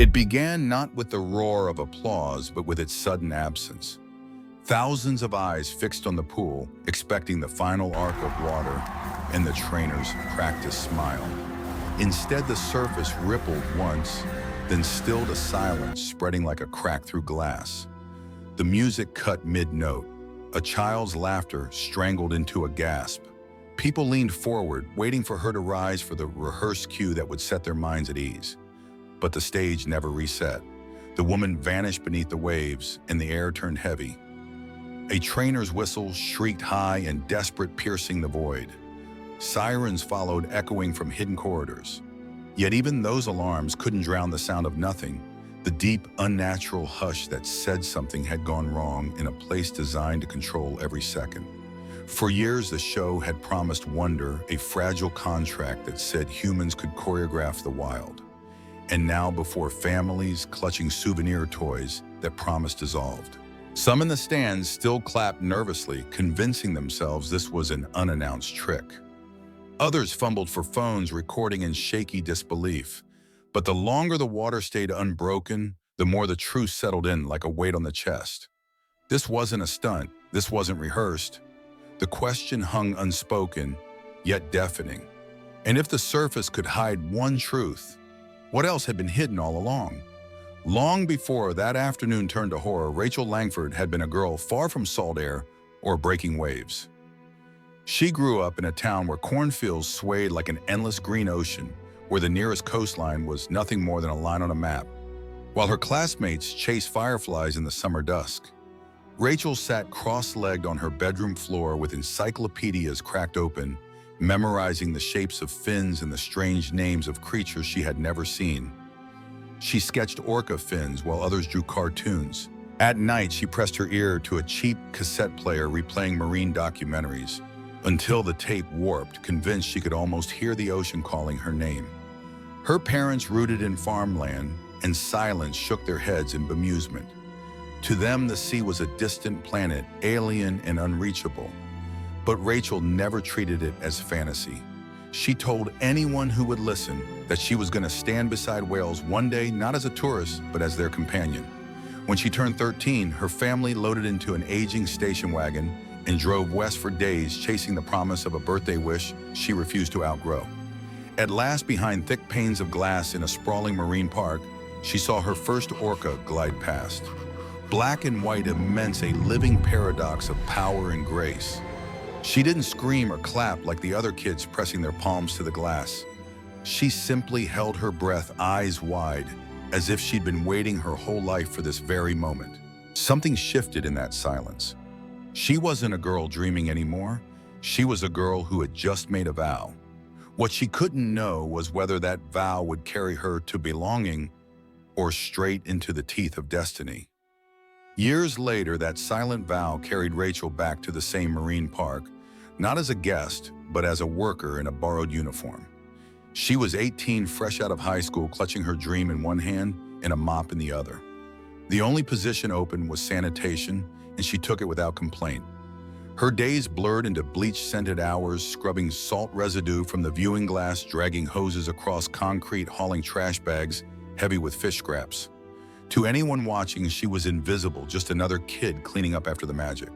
It began not with the roar of applause, but with its sudden absence. Thousands of eyes fixed on the pool, expecting the final arc of water, and the trainer's practiced smile. Instead, the surface rippled once, then stilled a silence spreading like a crack through glass. The music cut mid-note, a child's laughter strangled into a gasp. People leaned forward, waiting for her to rise for the rehearsed cue that would set their minds at ease. But the stage never reset. The woman vanished beneath the waves, and the air turned heavy. A trainer's whistle shrieked high and desperate, piercing the void. Sirens followed, echoing from hidden corridors. Yet even those alarms couldn't drown the sound of nothing, the deep, unnatural hush that said something had gone wrong in a place designed to control every second. For years, the show had promised wonder, a fragile contract that said humans could choreograph the wild. And now, before families clutching souvenir toys, that promise dissolved. Some in the stands still clapped nervously, convincing themselves this was an unannounced trick. Others fumbled for phones, recording in shaky disbelief. But the longer the water stayed unbroken, the more the truth settled in like a weight on the chest. This wasn't a stunt. This wasn't rehearsed. The question hung unspoken, yet deafening. And if the surface could hide one truth, what else had been hidden all along? Long before that afternoon turned to horror, Rachel Langford had been a girl far from salt air or breaking waves. She grew up in a town where cornfields swayed like an endless green ocean, where the nearest coastline was nothing more than a line on a map, while her classmates chased fireflies in the summer dusk. Rachel sat cross-legged on her bedroom floor with encyclopedias cracked open, memorizing the shapes of fins and the strange names of creatures she had never seen. She sketched orca fins while others drew cartoons. At night, she pressed her ear to a cheap cassette player replaying marine documentaries, until the tape warped, convinced she could almost hear the ocean calling her name. Her parents, rooted in farmland and silence, shook their heads in bemusement. To them, the sea was a distant planet, alien and unreachable. But Rachel never treated it as fantasy. She told anyone who would listen that she was going to stand beside whales one day, not as a tourist, but as their companion. When she turned 13, her family loaded into an aging station wagon and drove west for days, chasing the promise of a birthday wish she refused to outgrow. At last, behind thick panes of glass in a sprawling marine park, she saw her first orca glide past. Black and white, immense, a living paradox of power and grace. She didn't scream or clap like the other kids pressing their palms to the glass. She simply held her breath, eyes wide, as if she'd been waiting her whole life for this very moment. Something shifted in that silence. She wasn't a girl dreaming anymore. She was a girl who had just made a vow. What she couldn't know was whether that vow would carry her to belonging or straight into the teeth of destiny. Years later, that silent vow carried Rachel back to the same marine park, not as a guest, but as a worker in a borrowed uniform. She was 18, fresh out of high school, clutching her dream in one hand and a mop in the other. The only position open was sanitation, and she took it without complaint. Her days blurred into bleach-scented hours, scrubbing salt residue from the viewing glass, dragging hoses across concrete, hauling trash bags heavy with fish scraps. To anyone watching, she was invisible, just another kid cleaning up after the magic.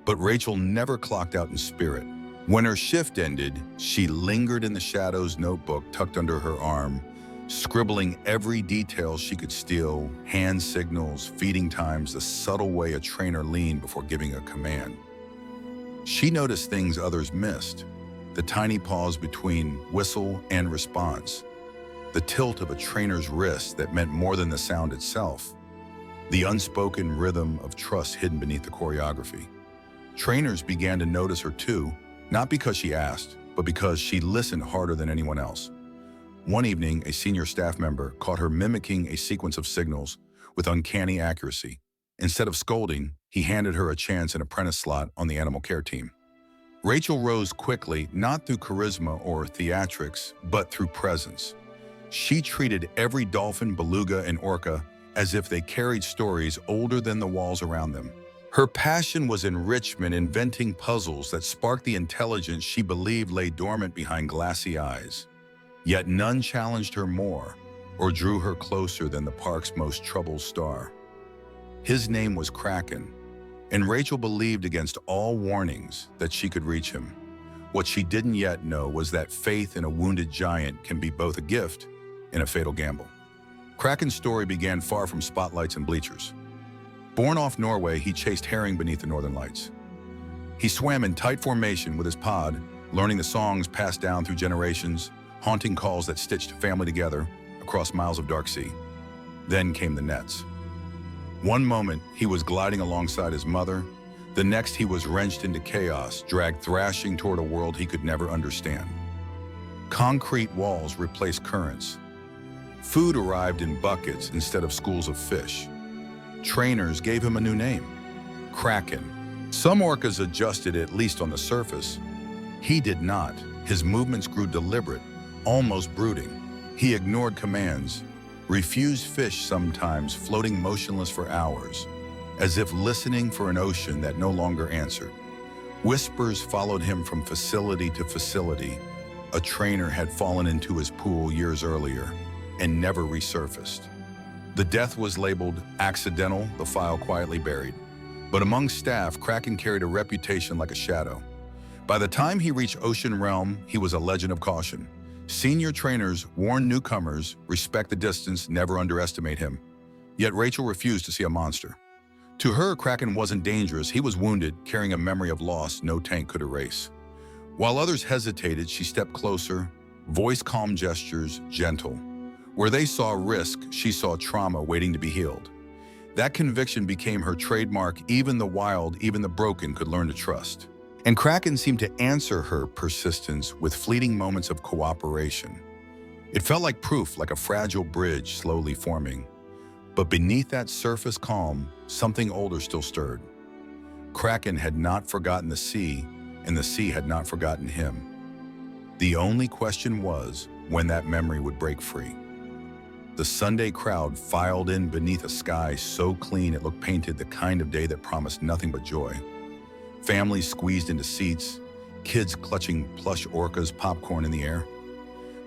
But Rachel never clocked out in spirit. When her shift ended, she lingered in the shadows, notebook tucked under her arm, scribbling every detail she could steal, hand signals, feeding times, the subtle way a trainer leaned before giving a command. She noticed things others missed, the tiny pause between whistle and response, the tilt of a trainer's wrist that meant more than the sound itself, the unspoken rhythm of trust hidden beneath the choreography. Trainers began to notice her too, not because she asked, but because she listened harder than anyone else. One evening, a senior staff member caught her mimicking a sequence of signals with uncanny accuracy. Instead of scolding, he handed her a chance an apprentice slot on the animal care team. Rachel rose quickly, not through charisma or theatrics, but through presence. She treated every dolphin, beluga, and orca as if they carried stories older than the walls around them. Her passion was enrichment, inventing puzzles that sparked the intelligence she believed lay dormant behind glassy eyes. Yet none challenged her more or drew her closer than the park's most troubled star. His name was Kraken, and Rachel believed against all warnings that she could reach him. What she didn't yet know was that faith in a wounded giant can be both a gift and a fatal gamble. Kraken's story began far from spotlights and bleachers. Born off Norway, he chased herring beneath the northern lights. He swam in tight formation with his pod, learning the songs passed down through generations, haunting calls that stitched family together across miles of dark sea. Then came the nets. One moment, he was gliding alongside his mother. The next, he was wrenched into chaos, dragged thrashing toward a world he could never understand. Concrete walls replaced currents. Food arrived in buckets instead of schools of fish. Trainers gave him a new name, Kraken. Some orcas adjusted, at least on the surface. He did not. His movements grew deliberate, almost brooding. He ignored commands, refused fish sometimes, floating motionless for hours, as if listening for an ocean that no longer answered. Whispers followed him from facility to facility. A trainer had fallen into his pool years earlier and never resurfaced. The death was labeled accidental, the file quietly buried. But among staff, Kraken carried a reputation like a shadow. By the time he reached Ocean Realm, he was a legend of caution. Senior trainers warned newcomers, respect the distance, never underestimate him. Yet Rachel refused to see a monster. To her, Kraken wasn't dangerous. He was wounded, carrying a memory of loss no tank could erase. While others hesitated, she stepped closer, voice calm gestures, gentle. Where they saw risk, she saw trauma waiting to be healed. That conviction became her trademark. Even the wild, even the broken could learn to trust. And Kraken seemed to answer her persistence with fleeting moments of cooperation. It felt like proof, like a fragile bridge slowly forming. But beneath that surface calm, something older still stirred. Kraken had not forgotten the sea, and the sea had not forgotten him. The only question was when that memory would break free. The Sunday crowd filed in beneath a sky so clean it looked painted, the kind of day that promised nothing but joy. Families squeezed into seats, kids clutching plush orcas, popcorn in the air.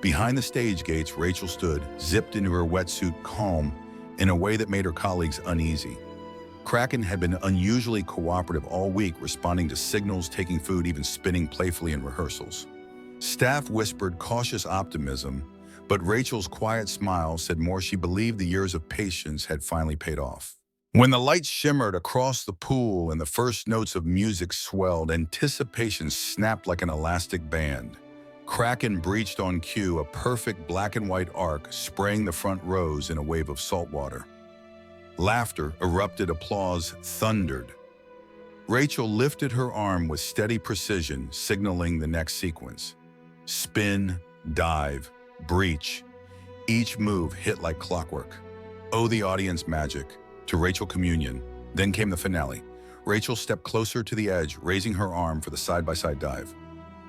Behind the stage gates, Rachel stood, zipped into her wetsuit, calm, in a way that made her colleagues uneasy. Kraken had been unusually cooperative all week, responding to signals, taking food, even spinning playfully in rehearsals. Staff whispered cautious optimism, but Rachel's quiet smile said more. She believed the years of patience had finally paid off. When the lights shimmered across the pool and the first notes of music swelled, anticipation snapped like an elastic band. Kraken breached on cue, a perfect black and white arc, spraying the front rows in a wave of salt water. Laughter erupted, applause thundered. Rachel lifted her arm with steady precision, signaling the next sequence. Spin, dive, breach. Each move hit like clockwork. Oh, the audience magic. To Rachel, communion. Then came the finale. Rachel stepped closer to the edge, raising her arm for the side-by-side dive.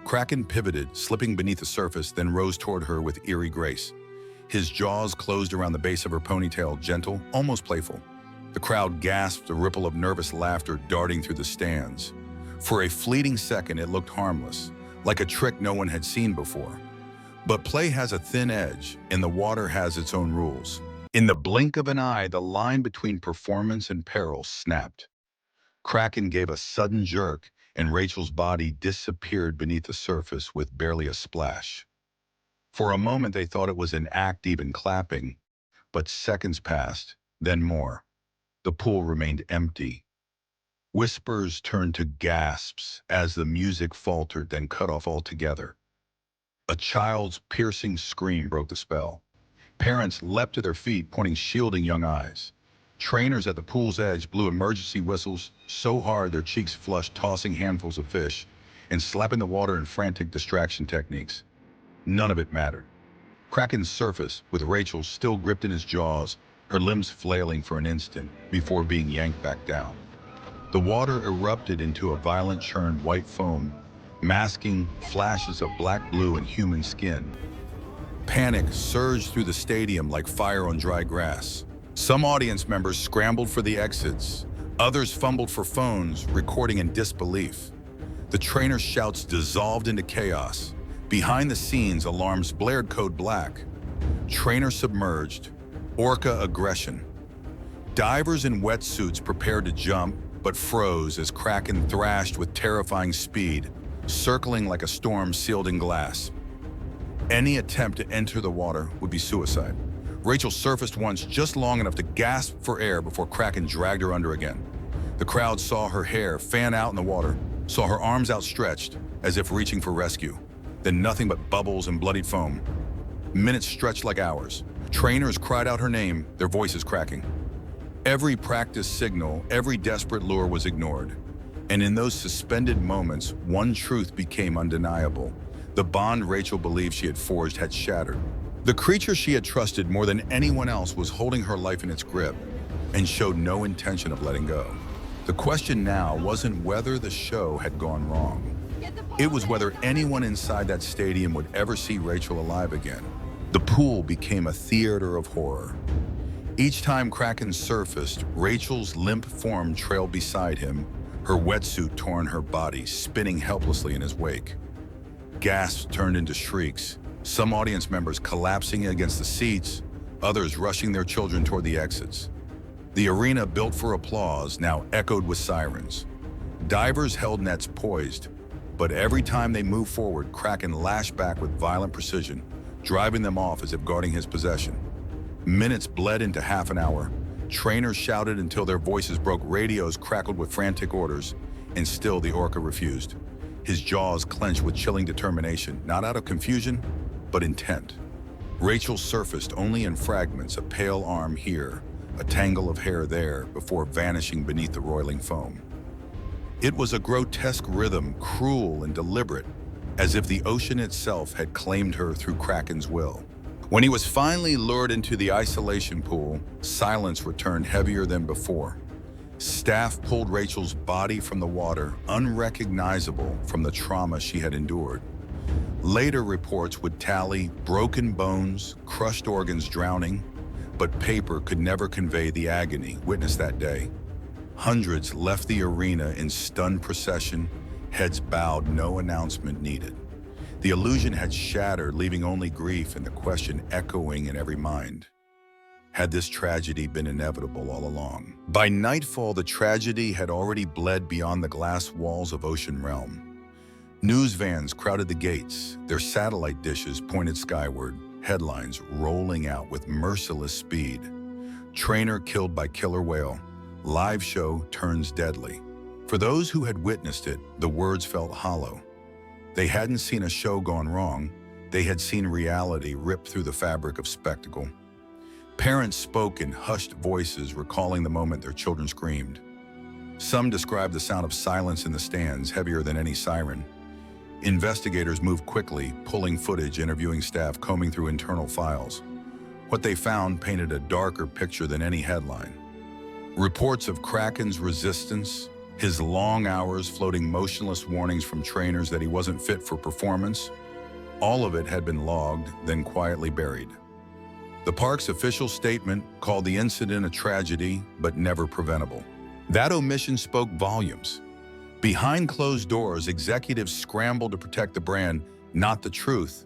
Kraken pivoted, slipping beneath the surface, then rose toward her with eerie grace. His jaws closed around the base of her ponytail, gentle, almost playful. The crowd gasped, a ripple of nervous laughter darting through the stands. For a fleeting second, it looked harmless, like a trick no one had seen before. But play has a thin edge, and the water has its own rules. In the blink of an eye, the line between performance and peril snapped. Kraken gave a sudden jerk, and Rachel's body disappeared beneath the surface with barely a splash. For a moment, they thought it was an act, even clapping, but seconds passed, then more. The pool remained empty. Whispers turned to gasps as the music faltered, then cut off altogether. A child's piercing scream broke the spell. Parents leapt to their feet, pointing shielding young eyes. Trainers at the pool's edge blew emergency whistles so hard their cheeks flushed, tossing handfuls of fish and slapping the water in frantic distraction techniques. None of it mattered. Kraken's surface, with Rachel still gripped in his jaws, her limbs flailing for an instant before being yanked back down. The water erupted into a violent churned white foam, masking flashes of black, blue, and human skin. Panic surged through the stadium like fire on dry grass. Some audience members scrambled for the exits. Others fumbled for phones, recording in disbelief. The trainer's shouts dissolved into chaos. Behind the scenes, alarms blared code black. Trainer submerged. Orca aggression. Divers in wetsuits prepared to jump, but froze as Kraken thrashed with terrifying speed, circling like a storm sealed in glass. Any attempt to enter the water would be suicide. Rachel surfaced once just long enough to gasp for air before Kraken dragged her under again. The crowd saw her hair fan out in the water, saw her arms outstretched as if reaching for rescue, then nothing but bubbles and bloodied foam. Minutes stretched like hours. Trainers cried out her name, their voices cracking. Every practice signal, every desperate lure was ignored. And in those suspended moments, one truth became undeniable. The bond Rachel believed she had forged had shattered. The creature she had trusted more than anyone else was holding her life in its grip and showed no intention of letting go. The question now wasn't whether the show had gone wrong. It was whether anyone inside that stadium would ever see Rachel alive again. The pool became a theater of horror. Each time Kraken surfaced, Rachel's limp form trailed beside him, her wetsuit torn her body, spinning helplessly in his wake. Gasps turned into shrieks, some audience members collapsing against the seats, others rushing their children toward the exits. The arena built for applause now echoed with sirens. Divers held nets poised, but every time they moved forward, Kraken lashed back with violent precision, driving them off as if guarding his possession. Minutes bled into half an hour. Trainers shouted until their voices broke, radios crackled with frantic orders, and still the Orca refused. His jaws clenched with chilling determination, not out of confusion, but intent. Rachel surfaced only in fragments, a pale arm here, a tangle of hair there, before vanishing beneath the roiling foam. It was a grotesque rhythm, cruel and deliberate, as if the ocean itself had claimed her through Kraken's will. When he was finally lured into the isolation pool, silence returned heavier than before. Staff pulled Rachel's body from the water, unrecognizable from the trauma she had endured. Later reports would tally broken bones, crushed organs drowning, but paper could never convey the agony witnessed that day. Hundreds left the arena in stunned procession, heads bowed, no announcement needed. The illusion had shattered, leaving only grief and the question echoing in every mind. Had this tragedy been inevitable all along? By nightfall, the tragedy had already bled beyond the glass walls of Ocean Realm. News vans crowded the gates, their satellite dishes pointed skyward, headlines rolling out with merciless speed. Trainer killed by killer whale. Live show turns deadly. For those who had witnessed it, the words felt hollow. They hadn't seen a show gone wrong. They had seen reality rip through the fabric of spectacle. Parents spoke in hushed voices, recalling the moment their children screamed. Some described the sound of silence in the stands, heavier than any siren. Investigators moved quickly, pulling footage, interviewing staff, combing through internal files. What they found painted a darker picture than any headline. Reports of Kraken's resistance, his long hours floating motionless warnings from trainers that he wasn't fit for performance. All of it had been logged, then quietly buried. The park's official statement called the incident a tragedy, but never preventable. That omission spoke volumes. Behind closed doors, executives scrambled to protect the brand, not the truth.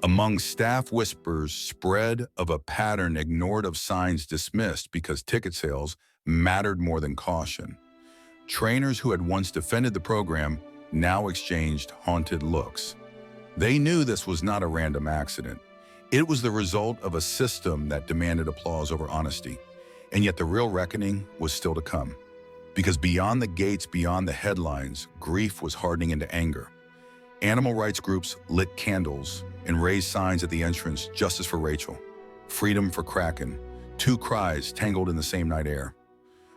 Among staff, whispers spread of a pattern ignored, of signs dismissed because ticket sales mattered more than caution. Trainers who had once defended the program now exchanged haunted looks. They knew this was not a random accident. It was the result of a system that demanded applause over honesty. And yet the real reckoning was still to come. Because beyond the gates, beyond the headlines, grief was hardening into anger. Animal rights groups lit candles and raised signs at the entrance: justice for Rachel, freedom for Kraken, two cries tangled in the same night air.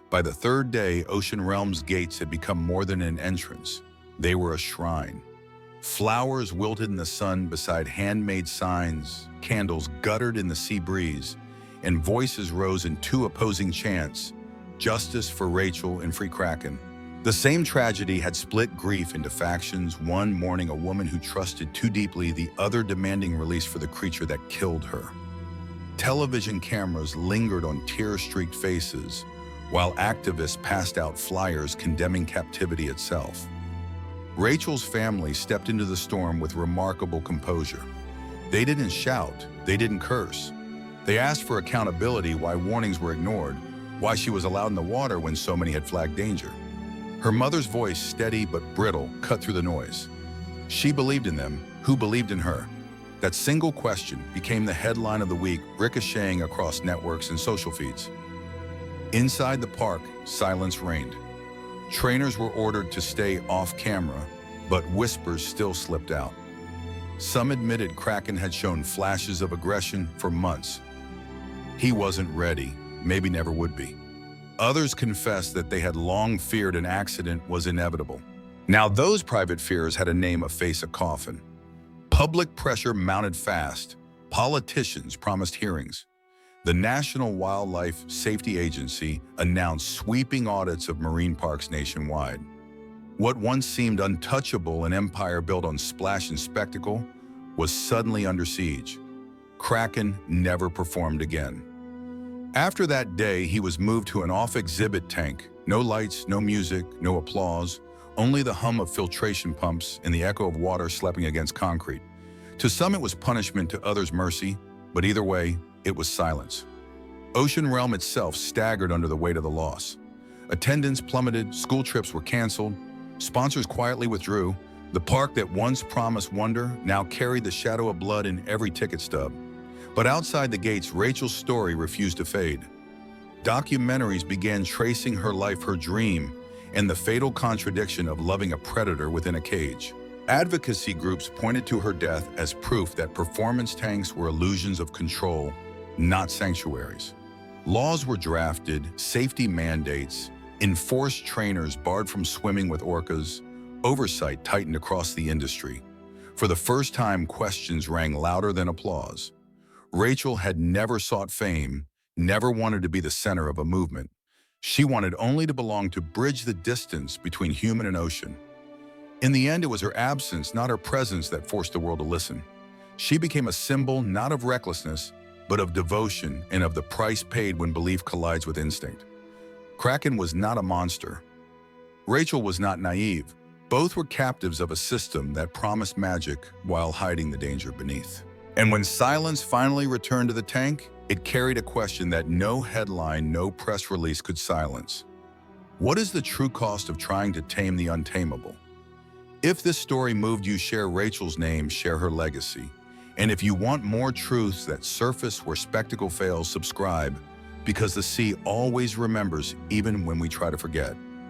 By the third day, Ocean Realm's gates had become more than an entrance. They were a shrine. Flowers wilted in the sun beside handmade signs, candles guttered in the sea breeze, and voices rose in two opposing chants: justice for Rachel and free Kraken. The same tragedy had split grief into factions, one mourning a woman who trusted too deeply, the other demanding release for the creature that killed her. Television cameras lingered on tear-streaked faces, while activists passed out flyers condemning captivity itself. Rachel's family stepped into the storm with remarkable composure. They didn't shout, they didn't curse. They asked for accountability, why warnings were ignored, why she was allowed in the water when so many had flagged danger. Her mother's voice, steady but brittle, cut through the noise. She believed in them, who believed in her? That single question became the headline of the week, ricocheting across networks and social feeds. Inside the park, silence reigned. Trainers were ordered to stay off camera, but whispers still slipped out. Some admitted Kraken had shown flashes of aggression for months. He wasn't ready, maybe never would be. Others confessed that they had long feared an accident was inevitable. Now those private fears had a name, a face, a coffin. Public pressure mounted fast. Politicians promised hearings. The National Wildlife Safety Agency announced sweeping audits of marine parks nationwide. What once seemed untouchable, an empire built on splash and spectacle, was suddenly under siege. Kraken never performed again. After that day, he was moved to an off-exhibit tank. No lights, no music, no applause, only the hum of filtration pumps and the echo of water slapping against concrete. To some it was punishment, to others mercy, but either way, it was silence. Ocean Realm itself staggered under the weight of the loss. Attendance plummeted, school trips were canceled, sponsors quietly withdrew. The park that once promised wonder now carried the shadow of blood in every ticket stub. But outside the gates, Rachel's story refused to fade. Documentaries began tracing her life, her dream, and the fatal contradiction of loving a predator within a cage. Advocacy groups pointed to her death as proof that performance tanks were illusions of control, not sanctuaries. Laws were drafted, safety mandates, enforced trainers barred from swimming with orcas, oversight tightened across the industry. For the first time, questions rang louder than applause. Rachel had never sought fame, never wanted to be the center of a movement. She wanted only to belong, to bridge the distance between human and ocean. In the end, it was her absence, not her presence, that forced the world to listen. She became a symbol not of recklessness, but of devotion and of the price paid when belief collides with instinct. Kraken was not a monster. Rachel was not naive. Both were captives of a system that promised magic while hiding the danger beneath. And when silence finally returned to the tank, it carried a question that no headline, no press release could silence. What is the true cost of trying to tame the untamable? If this story moved you, share Rachel's name, share her legacy. And if you want more truths that surface where spectacle fails, subscribe, because the sea always remembers, even when we try to forget.